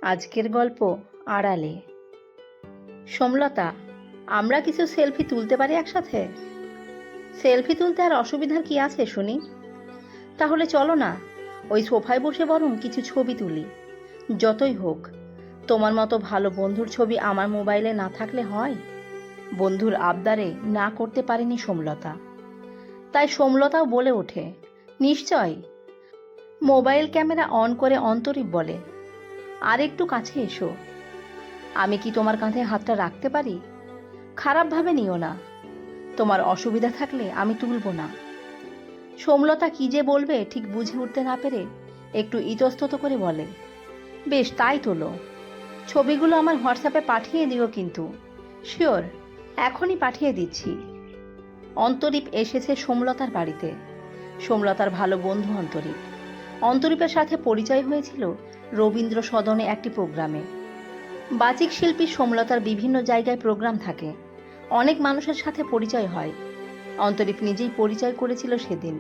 আজকের গল্প আড়ালে। সোমলতা, আমরা কিছু সেলফি তুলতে পারি একসাথে? সেলফি তুলতে আর অসুবিধার কি আছে শুনি? তাহলে চলো না, ওই সোফায় বসে বরং কিছু ছবি তুলি। যতই হোক, তোমার মতো ভালো বন্ধুর ছবি আমার মোবাইলে না থাকলে হয়? বন্ধুর আবদারে না করতে পারেনি সোমলতা। তাই সোমলতাও বলে ওঠে, নিশ্চয়। মোবাইল ক্যামেরা অন করে অন্তরীপ বলে, আর একটু কাছে এসো। আমি কি তোমার কাঁধে হাতটা রাখতে পারি? খারাপভাবে নিও না, তোমার অসুবিধা থাকলে আমি তুলব না। সোমলতা কি যে বলবে ঠিক বুঝে উঠতে না পেরে একটু ইতস্তত করে বলে, বেশ, তাই তোলো। ছবিগুলো আমার হোয়াটসঅ্যাপে পাঠিয়ে দিও কিন্তু। শিওর, এখনই পাঠিয়ে দিচ্ছি। অন্তরীপ এসেছে সোমলতার বাড়িতে। সোমলতার ভালো বন্ধু অন্তরীপ। অন্তরীপের সাথে পরিচয় হয়েছিল রবীন্দ্র সদনে একটি প্রোগ্রামে। বাচিক শিল্পী সোমলতার বিভিন্ন জায়গায় প্রোগ্রাম থাকে, অনেক মানুষের সাথে পরিচয় হয়। অন্তরীপ নিজেই পরিচয় করেছিল সেদিন।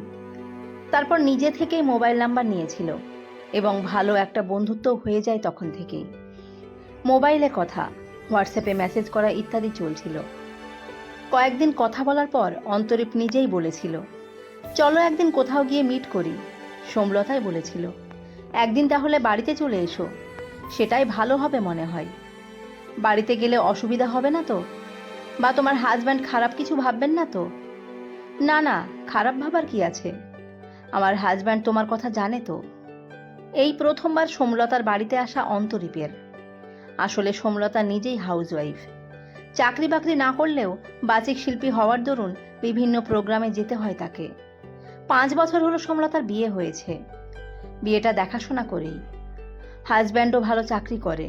তারপর নিজে থেকেই মোবাইল নাম্বার নিয়েছিল এবং ভালো একটা বন্ধুত্ব হয়ে যায় তখন থেকেই। মোবাইলে কথা, হোয়াটসঅ্যাপে মেসেজ করা ইত্যাদি চলছিল। কয়েকদিন কথা বলার পর অন্তরীপ নিজেই বলেছিল, চলো একদিন কোথাও গিয়ে মিট করি। সোমলতাই বলেছিল, একদিন তাহলে বাড়িতে চলে এসো, সেটাই ভালো হবে মনে হয়। বাড়িতে গেলে অসুবিধা হবে না তো? বা তোমার হাজব্যান্ড খারাপ কিছু ভাববেন না তো? না না, খারাপ ভাবার কি আছে, আমার হাজব্যান্ড তোমার কথা জানে তো। এই প্রথমবার সোমলতার বাড়িতে আসা অন্তরীপের। আসলে সোমলতা নিজেই হাউসওয়াইফ। চাকরি বাকরি না করলেও বাচিক শিল্পী হওয়ার দরুন বিভিন্ন প্রোগ্রামে যেতে হয় তাকে। 5 বছর হলো সোমলতার বিয়ে হয়েছে। বিয়েটা দেখাশোনা করেই। হাজব্যান্ডও ভালো চাকরি করে।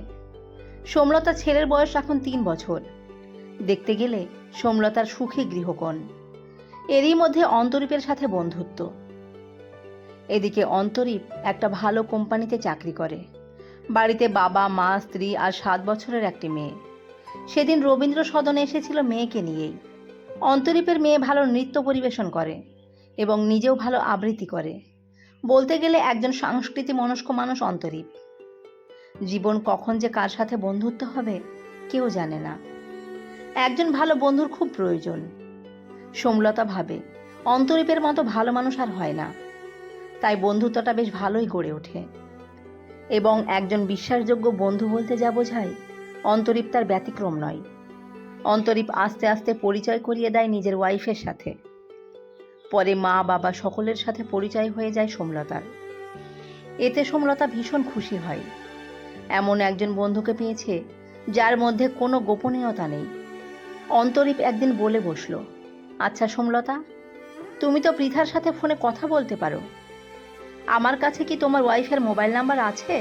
সোমলতার ছেলের বয়স এখন 3 বছর। দেখতে গেলে সোমলতার সুখী গৃহকোণ। এরই মধ্যে অন্তরীপের সাথে বন্ধুত্ব। এদিকে অন্তরীপ একটা ভালো কোম্পানিতে চাকরি করে। বাড়িতে বাবা, মা, স্ত্রী আর 7 বছরের একটি মেয়ে। সেদিন রবীন্দ্র সদনে এসেছিল মেয়েকে নিয়েই। অন্তরীপের মেয়ে ভালো নৃত্য পরিবেশন করে এবং নিজেও ভালো আবৃত্তি করে। বলতে গেলে একজন সংস্কৃতি মনস্ক মানুষ অন্তরীপ। জীবন কখন যে কার সাথে বন্ধুত্ব হবে কেউ জানে না। একজন ভালো বন্ধুর খুব প্রয়োজন। সোমলতা ভাবে, অন্তরীপের মতো ভালো মানুষ আর হয় না। তাই বন্ধুত্বটা বেশ ভালোই গড়ে ওঠে। এবং একজন বিশ্বাসযোগ্য বন্ধু বলতে যা বোঝায়, অন্তরীপ তার ব্যতিক্রম নয়। অন্তরীপ আস্তে আস্তে পরিচয় করিয়ে দেয় নিজের ওয়াইফের সাথে। পরে মা, বাবা সকলের সাথে পরিচয় হয়ে যায় সোমলতার। এতে সোমলতা ভীষণ খুশি হয়। এমন একজন বন্ধুকে পেয়েছে যার মধ্যে কোনো গোপনীয়তা নেই। অন্তরীপ একদিন বলে বসল, আচ্ছা সোমলতা, তুমি তো পৃথার সাথে ফোনে কথা বলতে পারো। আমার কাছে কি তোমার ওয়াইফের মোবাইল নাম্বার আছে?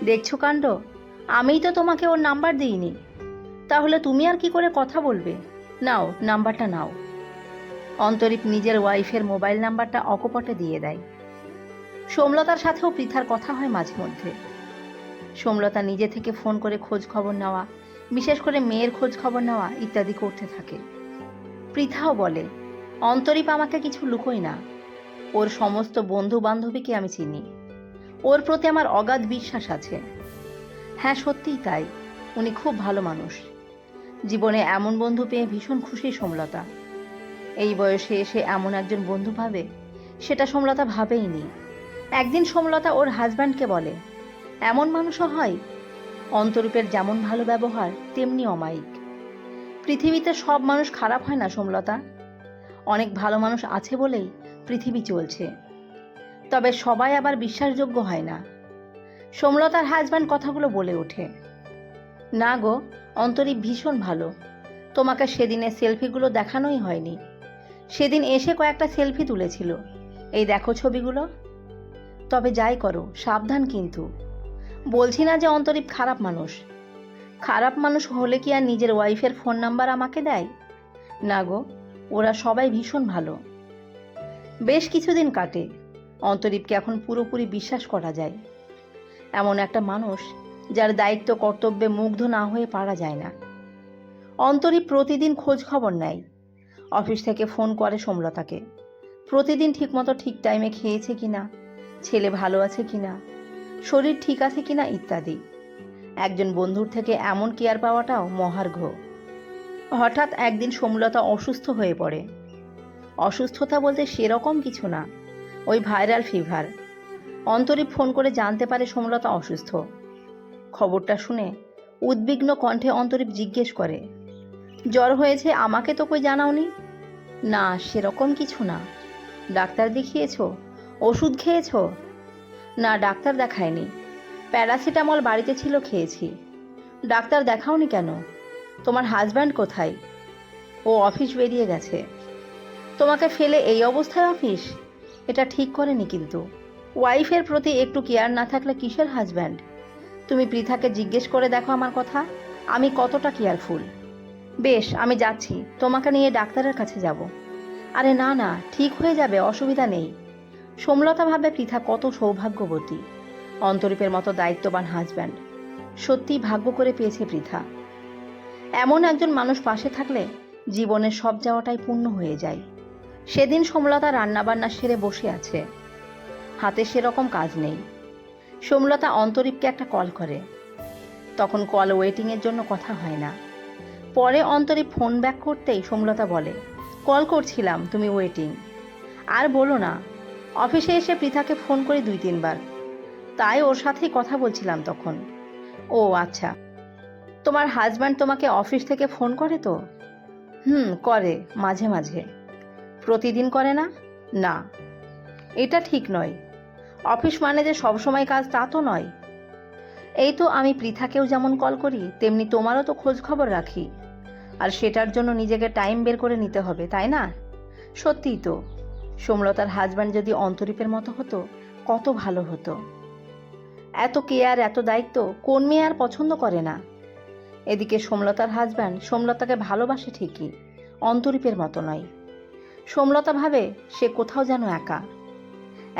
দেখছো কাণ্ড, আমিই তো তোমাকে ওর নাম্বার দিইনি। তাহলে তুমি আর কি করে কথা বলবে? নাও, নাম্বারটা নাও। অন্তরীপ নিজের ওয়াইফের মোবাইল নাম্বারটা অকপটে দিয়ে দেয়। সোমলতার সাথেও পৃথার কথা হয় মাঝে মধ্যে। সোমলতা নিজে থেকে ফোন করে খোঁজ খবর নেওয়া, বিশেষ করে মেয়ের খোঁজ খবর নেওয়া ইত্যাদি করতে থাকে। পৃথাও বলে, অন্তরীপ আমাকে কিছু লুকোয় না। ওর সমস্ত বন্ধু বান্ধবীকে আমি চিনি। ওর প্রতি আমার অগাধ বিশ্বাস আছে। হ্যাঁ, সত্যিই তাই, উনি খুব ভালো মানুষ। জীবনে এমন বন্ধু পেয়ে ভীষণ খুশি সোমলতা। এই বয়সে এসে এমন একজন বন্ধু পাবে, সেটা সোমলতা ভাবেইনি। একদিন সোমলতা ওর হাজব্যান্ডকে বলে, এমন মানুষও হয়, অন্তরূপের যেমন ভালো ব্যবহার তেমনি অমায়িক। পৃথিবীতে সব মানুষ খারাপ হয় না সোমলতা, অনেক ভালো মানুষ আছে বলেই পৃথিবী চলছে। তবে সবাই আবার বিশ্বাসযোগ্য হয় না। সোমলতার হাজব্যান্ড কথাগুলো বলে ওঠে, না গো, অন্তরীপ ভীষণ ভালো। তোমাকে সেদিনের সেলফিগুলো দেখানোই হয়নি। সেদিন এসে কয়েকটা সেলফি তুলেছিল, এই দেখো ছবিগুলো। তবে যাই করো সাবধান কিন্তু। বলছি না যে অন্তরীপ খারাপ মানুষ। খারাপ মানুষ হলে কি আর নিজের ওয়াইফের ফোন নাম্বার আমাকে দেয়? না গো, ওরা সবাই ভীষণ ভালো। বেশ কিছুদিন কাটে। অন্তরীপকে এখন পুরোপুরি বিশ্বাস করা যায়। এমন একটা মানুষ যার দায়িত্ব কর্তব্যে মুগ্ধ না হয়ে পারা যায় না। অন্তরীপ প্রতিদিন খোঁজ খবর নেয়। অফিস থেকে ফোন করে সোমলতাকে। প্রতিদিন ঠিকমতো ঠিক টাইমে খেয়েছে কিনা, ছেলে ভালো আছে কিনা, শরীর ঠিক আছে কিনা ইত্যাদি। একজন বন্ধুর থেকে এমন কেয়ার পাওয়াটাও মহার্ঘ। হঠাৎ একদিন সোমলতা অসুস্থ হয়ে পড়ে। অসুস্থতা বলতে সেরকম কিছু না, ওই ভাইরাল ফিভার। অন্তরীপ ফোন করে জানতে পারে সোমলতা অসুস্থ। খবরটা শুনে উদ্বিগ্ন কণ্ঠে অন্তরীপ জিজ্ঞেস করে, জ্বর হয়েছে, আমাকে তো কই জানাওনি? না, সেরকম কিছু না। ডাক্তার দেখিয়েছো? ওষুধ খেয়েছো? না, ডাক্তার দেখায়নি। প্যারাসিটামল বাড়িতে ছিল, খেয়েছি। ডাক্তার দেখাওনি কেন? তোমার হাজব্যান্ড কোথায়? ও অফিস বেরিয়ে গেছে। তোমাকে ফেলে এই অবস্থায় অফিস? এটা ঠিক করেনি কিন্তু। ওয়াইফের প্রতি একটু কেয়ার না থাকলে কিসের হাজব্যান্ড? তুমি পৃথাকে জিজ্ঞেস করে দেখো আমার কথা, আমি কতটা কেয়ারফুল। বেশ, আমি যাচ্ছি, তোমাকে নিয়ে ডাক্তারের কাছে যাব। আরে না না, ঠিক হয়ে যাবে, অসুবিধা নেই। সোমলতা ভাবে পৃথা কত সৌভাগ্যবতী, অন্তরীপের মতো দায়িত্ববান হাজব্যান্ড। সত্যি ভাগ্য করে পেয়েছে পৃথা। এমন একজন মানুষ পাশে থাকলে জীবনের সব যাওয়াটাই পূর্ণ হয়ে যায়। সেদিন সোমলতা রান্নাবান্না সেরে বসে আছে, হাতে সেরকম কাজ নেই। সোমলতা অন্তরীপকে একটা কল করে। তখন কল ওয়েটিংয়ের জন্য কথা হয় না। পরে অন্তরীপ ফোন ব্যাক করতেই সোমলতা বলে, কল করছিলাম, তুমি ওয়েটিং। আর বলো না, অফিসে এসে পৃথাকে ফোন করি 2-3 বার, তাই ওর সাথেই কথা বলছিলাম তখন। ও আচ্ছা, তোমার হাজব্যান্ড তোমাকে অফিস থেকে ফোন করে তো? করে, মাঝে মাঝে। প্রতিদিন করে না? না, এটা ঠিক নয়। অফিস মানে যে সবসময় কাজ তা তো নয়। এই তো আমি পৃথাকেও যেমন কল করি, তেমনি তোমারও তো খোঁজ খবর রাখি, আর সেটার জন্য নিজেকে টাইম বের করে নিতে হবে, তাই না? সত্যিই তো, সোমলতার হাজব্যান্ড যদি অন্তরীপের মতো হতো কত ভালো হতো। এত কেয়ার, এত দায়িত্ব কোন মেয়ে আর পছন্দ করে না? এদিকে সোমলতার হাজব্যান্ড সোমলতাকে ভালোবাসে ঠিকই, অন্তরীপের মতো নয়। সোমলতা ভাবে সে কোথাও যেন একা।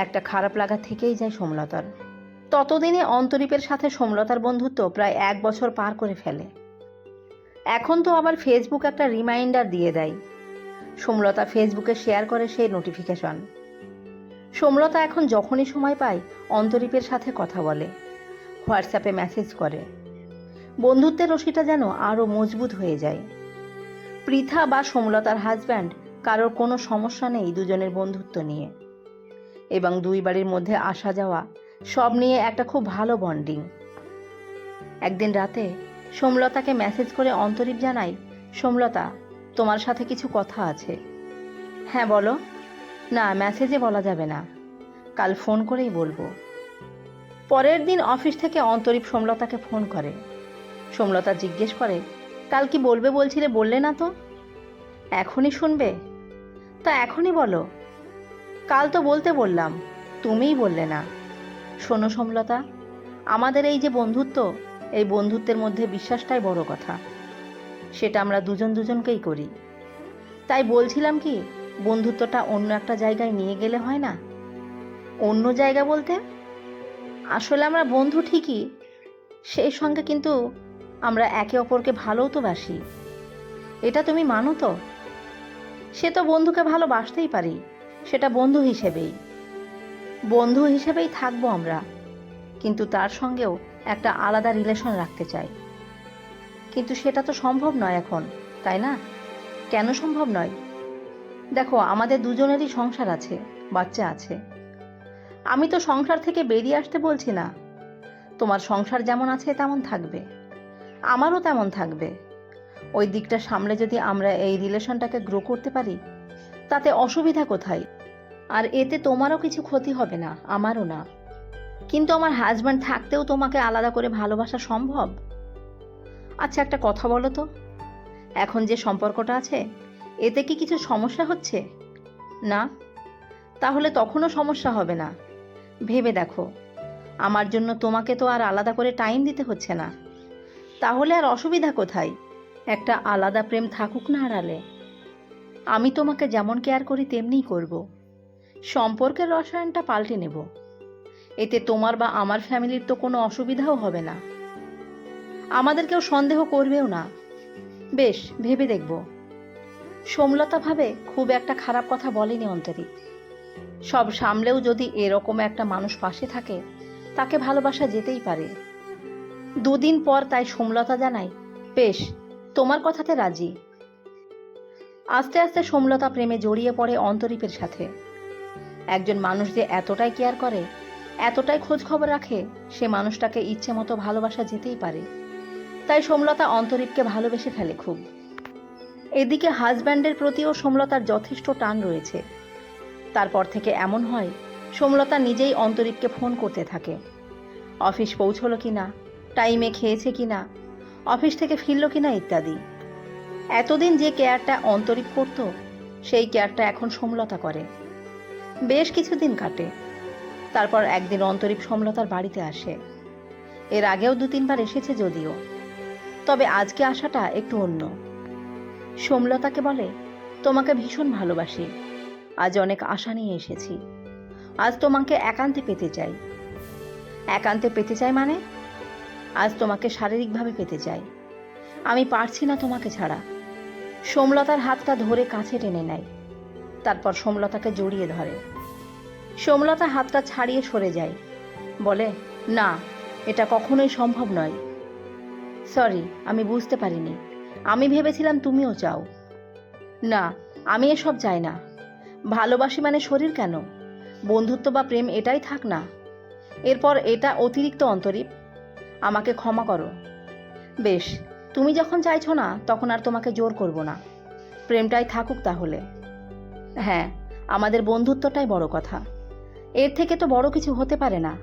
একটা খারাপ লাগা থেকেই যায় সোমলতার। ততদিনে অন্তরীপের সাথে সোমলতার বন্ধুত্ব প্রায় 1 বছর পার করে ফেলে। এখন তো আবার ফেসবুক একটা রিমাইন্ডার দিয়ে দেয়। সোমলতা ফেসবুকে শেয়ার করে সেই নোটিফিকেশন। সোমলতা এখন যখনই সময় পায় অন্তরীপের সাথে কথা বলে, হোয়াটসঅ্যাপে মেসেজ করে। বন্ধুত্বের রশিটা যেন আরও মজবুত হয়ে যায়। পৃথা বা সোমলতার হাজব্যান্ড কারোর কোনো সমস্যা নেই দুজনের বন্ধুত্ব নিয়ে, এবং দুই বাড়ির মধ্যে আসা যাওয়া সব নিয়ে একটা খুব ভালো বন্ডিং। একদিন রাতে সোমলতাকে মেসেজ করে অন্তরীপ জানায়, সোমলতা, তোমার সাথে কিছু কথা আছে। হ্যাঁ বলো। না, মেসেজে বলা যাবে না, কাল ফোন করেই বলবো। পরের দিন অফিস থেকে অন্তরীপ সোমলতাকে ফোন করে। সোমলতা জিজ্ঞেস করে, কাল কি বলবে বলছিলে, বললে না তো? এখনই শুনবে? তা এখনই বলো। কাল তো বলতে বললাম, তুমিই বললে না। শোনো সোমলতা, আমাদের এই যে বন্ধুত্ব, এই বন্ধুত্বের মধ্যে বিশ্বাসটাই বড় কথা। সেটা আমরা দুজন দুজনকেই করি। তাই বলছিলাম কি, বন্ধুত্বটা অন্য একটা জায়গায় নিয়ে গেলে হয় না? অন্য জায়গা বলতে? আসলে আমরা বন্ধু ঠিকই, সেই সঙ্গে কিন্তু আমরা একে অপরকে ভালোও তো বাসি। এটা তুমি মানো তো? সে তো বন্ধুকে ভালোবাসতেই পারি, সেটা বন্ধু হিসেবেই। বন্ধু হিসেবেই থাকবো আমরা, কিন্তু তার সঙ্গেও একটা আলাদা রিলেশন রাখতে চাই। কিন্তু সেটা তো সম্ভব নয় এখন, তাই না? কেন সম্ভব নয়? দেখো, আমাদের দুজনেরই সংসার আছে, বাচ্চা আছে। আমি তো সংসার থেকে বেরিয়ে আসতে বলছি না। তোমার সংসার যেমন আছে তেমন থাকবে, আমারও তেমন থাকবে। ওই দিকটা সামলে যদি আমরা এই রিলেশনটাকে গ্রো করতে পারি, তাতে অসুবিধা কোথায়? আর এতে তোমারও কিছু ক্ষতি হবে না, আমারও না। কিন্তু আমার হাজব্যান্ড থাকতেও তোমাকে আলাদা করে ভালোবাসা সম্ভব? আচ্ছা, একটা কথা বলো তো, এখন যে সম্পর্কটা আছে, এতে কি কিছু সমস্যা হচ্ছে? না? তাহলে তখনও সমস্যা হবে না। ভেবে দেখো, আমার জন্য তোমাকে তো আর আলাদা করে টাইম দিতে হচ্ছে না, তাহলে আর অসুবিধা কোথায়? একটা আলাদা প্রেম থাকুক না আড়ালে। আমি তোমাকে যেমন কেয়ার করি তেমনিই করব। সম্পর্কের রসায়নটা পাল্টে নেব। এতে তোমার বা আমার ফ্যামিলির তো কোনো অসুবিধাও হবে না, আমাদের কেউ সন্দেহ করবেও না। বেশ, ভেবে দেখব। সোমলতা ভাবে খুব একটা খারাপ কথা বলেনি অন্তরীপ। সব সামলেও যদি এরকম একটা মানুষ পাশে থাকে, তাকে ভালোবাসা যেতেই পারে। দুদিন পর তাই সোমলতা জানায়, বেশ, তোমার কথাতে রাজি। আস্তে আস্তে সোমলতা প্রেমে জড়িয়ে পড়ে অন্তরীপের সাথে। একজন মানুষ যে এতটাই কেয়ার করে, এতটাই খোঁজ খবর রাখে, সে মানুষটাকে ইচ্ছে মতো ভালোবাসা যেতেই পারে। তাই সোমলতা অন্তরীপকে ভালোবেসে ফেলে খুব। এদিকে হাজব্যান্ডের প্রতিও সোমলতার যথেষ্ট টান রয়েছে। তারপর থেকে এমন হয়, সোমলতা নিজেই অন্তরীপকে ফোন করতে থাকে। অফিস পৌঁছলো কিনা, টাইমে খেয়েছে কিনা, অফিস থেকে ফিরল কিনা ইত্যাদি। এতদিন যে কেয়ারটা অন্তরীপ করত, সেই কেয়ারটা এখন সোমলতা করে। বেশ কিছুদিন কাটে। তারপর একদিন অন্তরীপ সোমলতার বাড়িতে আসে। এর আগেও 2-3 বার এসেছে যদিও, তবে আজকে আসাটা একটু অন্য। সোমলতাকে বলে, তোমাকে ভীষণ ভালোবাসি, আজ অনেক আশা নিয়ে এসেছি, আজ তোমাকে একান্তে পেতে চাই। একান্তে পেতে চাই মানে? আজ তোমাকে শারীরিকভাবে পেতে চাই, আমি পারছি না তোমাকে ছাড়া। সোমলতার হাতটা ধরে কাছে টেনে নেয়, তারপর সোমলতাকে জড়িয়ে ধরে। সোমলতা হাতটা ছাড়িয়ে সরে যায়, বলে, না, এটা কখনোই সম্ভব নয়। সরি, আমি বুঝতে পারিনি, আমি ভেবেছিলাম তুমিও চাও। না, আমি এসব চাই না। ভালোবাসি মানে শরীর কেন? বন্ধুত্ব বা প্রেম এটাই থাক না। এরপর এটা অতিরিক্ত অন্তরীপ, আমাকে ক্ষমা করো। বেশ, তুমি যখন চাইছো না, তখন আর তোমাকে জোর করব না। প্রেমটাই থাকুক তাহলে। হ্যাঁ, আমাদের বন্ধুত্বটাই বড় কথা, এর থেকে তো বড় কিছু হতে পারে না।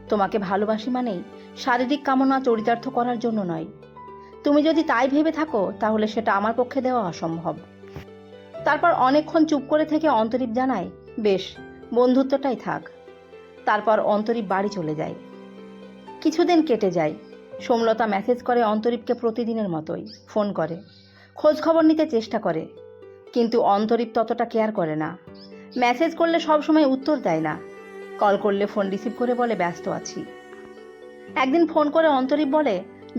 তোমাকে ভালোবাসি মানেই শারীরিক কামনা চরিতার্থ করার জন্য নয়। তুমি যদি তাই ভেবে থাকো, তাহলে সেটা আমার পক্ষে দেওয়া অসম্ভব। তারপর অনেকক্ষণ চুপ করে থেকে অন্তরীপ জানায়, বেশ, বন্ধুত্বটাই থাক। তারপর অন্তরীপ বাড়ি চলে যায়। কিছুদিন কেটে যায়। সোমলতা মেসেজ করে অন্তরীপকে প্রতিদিনের মতোই, ফোন করে, খোঁজ খবর নিতে চেষ্টা করে, কিন্তু অন্তরীপ ততটা কেয়ার করে না। মেসেজ করলে সব সময় উত্তর দেয় না, কল করলে ফোন রিসিভ করে বলে ব্যস্ত আছি। একদিন ফোন করে অন্তরীপ বলে,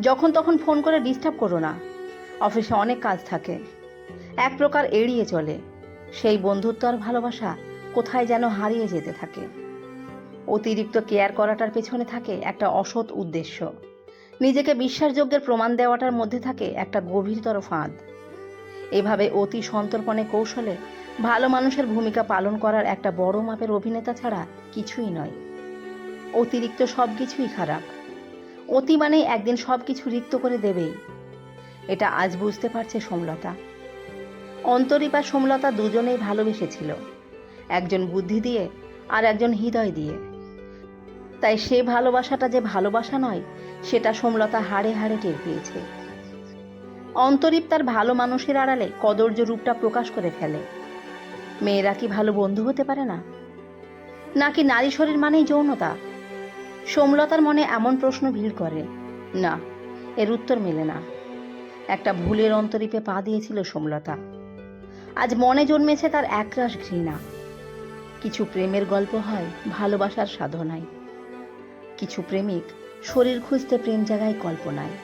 যখন তখন ফোন করে ডিস্টার্ব করো না, অফিসে অনেক কাজ থাকে। এক প্রকার এড়িয়ে চলে। সেই বন্ধুত্ব আর ভালোবাসা কোথায় যেন হারিয়ে যেতে থাকে। অতিরিক্ত কেয়ার করাটার পেছনে থাকে একটা অসৎ উদ্দেশ্য। নিজেকে বিশ্বাসযোগ্যের প্রমাণ দেওয়াটার মধ্যে থাকে একটা গভীরতর ফাঁদ। এভাবে অতি সন্তর্পণে কৌশলে ভালো মানুষের ভূমিকা পালন করার একটা বড় মাপের অভিনেতা ছাড়া কিছুই নয়। অতিরিক্ত সব কিছুই খারাপ। অতি মানেই একদিন সব কিছু রিক্ত করে দেবেই। এটা আজ বুঝতে পারছে সোমলতা। অন্তরীপ আর সোমলতা দুজনেই ভালোবেসেছিল, একজন বুদ্ধি দিয়ে আর একজন হৃদয় দিয়ে। তাই সে ভালোবাসাটা যে ভালোবাসা নয়, সেটা সোমলতা হাড়ে হাড়ে টের পেয়েছে। অন্তরীপ তার ভালো মানুষের আড়ালে কদর্য রূপটা প্রকাশ করে ফেলে। মেয়েরা কি ভালো বন্ধু হতে পারে না? নাকি নারী শরীর মানেই যৌনতা? সোমলতার মনে এমন প্রশ্ন ভিড় করে। না, এর উত্তর মেলে না। একটা ভুলের অন্তরীপে পা দিয়েছিল সোমলতা। আজ মনে জন্মেছে তার একরাশ ঘৃণা। কিছু প্রেমের গল্প হয় ভালোবাসার সাধনায়, কিছু প্রেমিক শরীর খুঁজতে প্রেম জাগায় কল্পনায়।